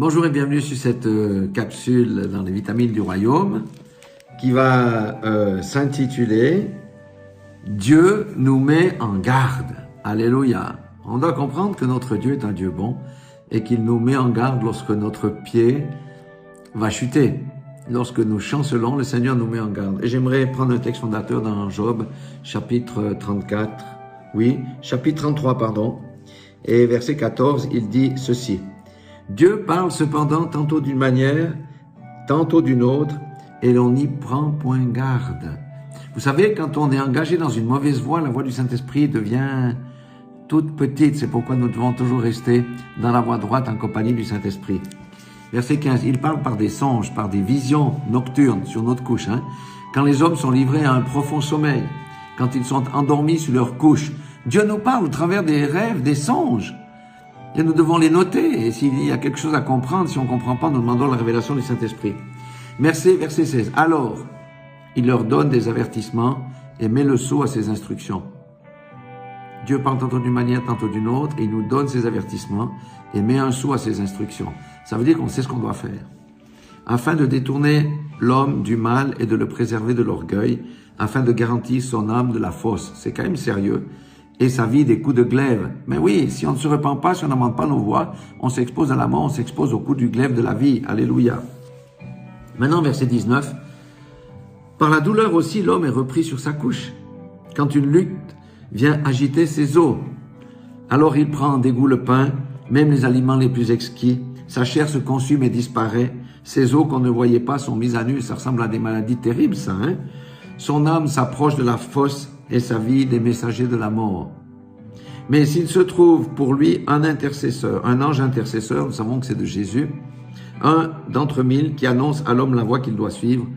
Bonjour et bienvenue sur cette capsule dans les vitamines du royaume qui va s'intituler « Dieu nous met en garde ». Alléluia. On doit comprendre que notre Dieu est un Dieu bon et qu'il nous met en garde lorsque notre pied va chuter. Lorsque nous chancelons, le Seigneur nous met en garde. Et j'aimerais prendre un texte fondateur dans Job, chapitre 33, pardon. Et verset 14, il dit ceci. Dieu parle cependant tantôt d'une manière, tantôt d'une autre, et l'on n'y prend point garde. Vous savez, quand on est engagé dans une mauvaise voie, la voie du Saint-Esprit devient toute petite. C'est pourquoi nous devons toujours rester dans la voie droite en compagnie du Saint-Esprit. Verset 15, il parle par des songes, par des visions nocturnes sur notre couche. Quand les hommes sont livrés à un profond sommeil, quand ils sont endormis sur leur couche, Dieu nous parle au travers des rêves, des songes. Et nous devons les noter. Et s'il y a quelque chose à comprendre, si on ne comprend pas, nous demandons la révélation du Saint-Esprit. Verset 16. Alors, il leur donne des avertissements et met le sceau à ses instructions. Dieu parle tantôt d'une manière, tantôt d'une autre, et il nous donne ses avertissements et met un sceau à ses instructions. Ça veut dire qu'on sait ce qu'on doit faire. Afin de détourner l'homme du mal et de le préserver de l'orgueil, afin de garantir son âme de la fosse. C'est quand même sérieux. Et sa vie des coups de glaive. Mais oui, si on ne se repent pas, si on n'amende pas nos voies, on s'expose à la mort, on s'expose au coup du glaive de la vie. Alléluia. Maintenant, verset 19. Par la douleur aussi, l'homme est repris sur sa couche. Quand une lutte vient agiter ses os, alors il prend en dégoût le pain, même les aliments les plus exquis. Sa chair se consume et disparaît. Ses os qu'on ne voyait pas sont mis à nu. Ça ressemble à des maladies terribles, ça, hein? Son âme s'approche de la fosse et sa vie des messagers de la mort. Mais s'il se trouve pour lui un intercesseur, un ange intercesseur, nous savons que c'est de Jésus, un d'entre mille qui annonce à l'homme la voie qu'il doit suivre,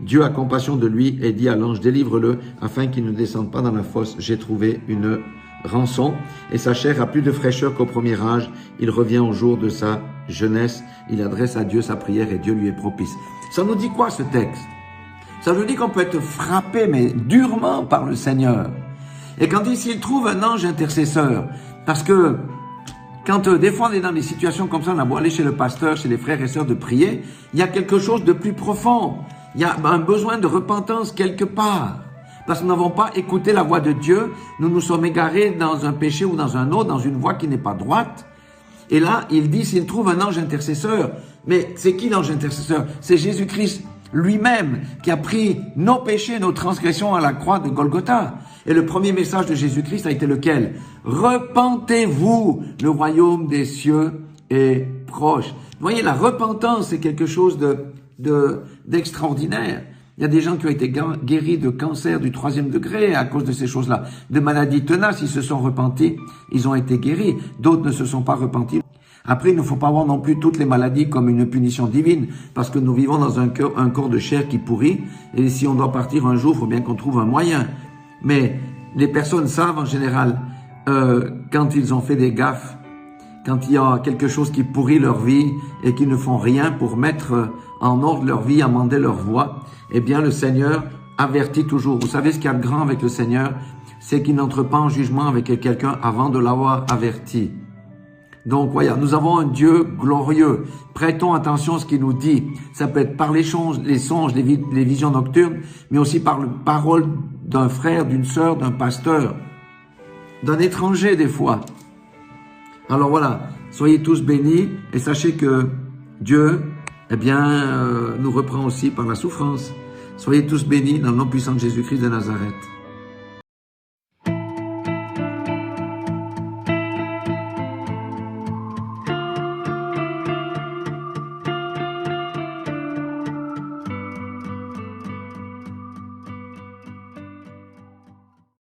Dieu a compassion de lui et dit à l'ange, délivre-le afin qu'il ne descende pas dans la fosse. J'ai trouvé une rançon et sa chair a plus de fraîcheur qu'au premier âge. Il revient au jour de sa jeunesse. Il adresse à Dieu sa prière et Dieu lui est propice. Ça nous dit quoi ce texte? Ça nous dit qu'on peut être frappé, mais durement par le Seigneur. Et quand il s'il trouve un ange intercesseur, parce que quand des fois on est dans des situations comme ça, on a beau aller chez le pasteur, chez les frères et sœurs de prier, il y a quelque chose de plus profond. Il y a un besoin de repentance quelque part. Parce que nous n'avons pas écouté la voix de Dieu, nous nous sommes égarés dans un péché ou dans un autre, dans une voie qui n'est pas droite. Et là, il dit s'il trouve un ange intercesseur. Mais c'est qui l'ange intercesseur? C'est Jésus-Christ lui-même qui a pris nos péchés, nos transgressions à la croix de Golgotha. Et le premier message de Jésus-Christ a été lequel? Repentez-vous, le royaume des cieux est proche. Vous voyez, la repentance, c'est quelque chose d'extraordinaire. Il y a des gens qui ont été guéris de cancer du 3e degré à cause de ces choses-là. De maladies tenaces, ils se sont repentis, ils ont été guéris. D'autres ne se sont pas repentis. Après, il ne faut pas voir non plus toutes les maladies comme une punition divine, parce que nous vivons dans un corps de chair qui pourrit, et si on doit partir un jour, il faut bien qu'on trouve un moyen. Mais les personnes savent en général, quand ils ont fait des gaffes, quand il y a quelque chose qui pourrit leur vie et qu'ils ne font rien pour mettre en ordre leur vie, amender leur voie, eh bien le Seigneur avertit toujours. Vous savez ce qu'il y a de grand avec le Seigneur, c'est qu'il n'entre pas en jugement avec quelqu'un avant de l'avoir averti. Donc, voyez, nous avons un Dieu glorieux. Prêtons attention à ce qu'il nous dit. Ça peut être par les songes, les visions nocturnes, mais aussi par la parole d'un frère, d'une sœur, d'un pasteur, d'un étranger des fois. Alors voilà, soyez tous bénis et sachez que Dieu, nous reprend aussi par la souffrance. Soyez tous bénis dans le nom puissant de Jésus-Christ de Nazareth.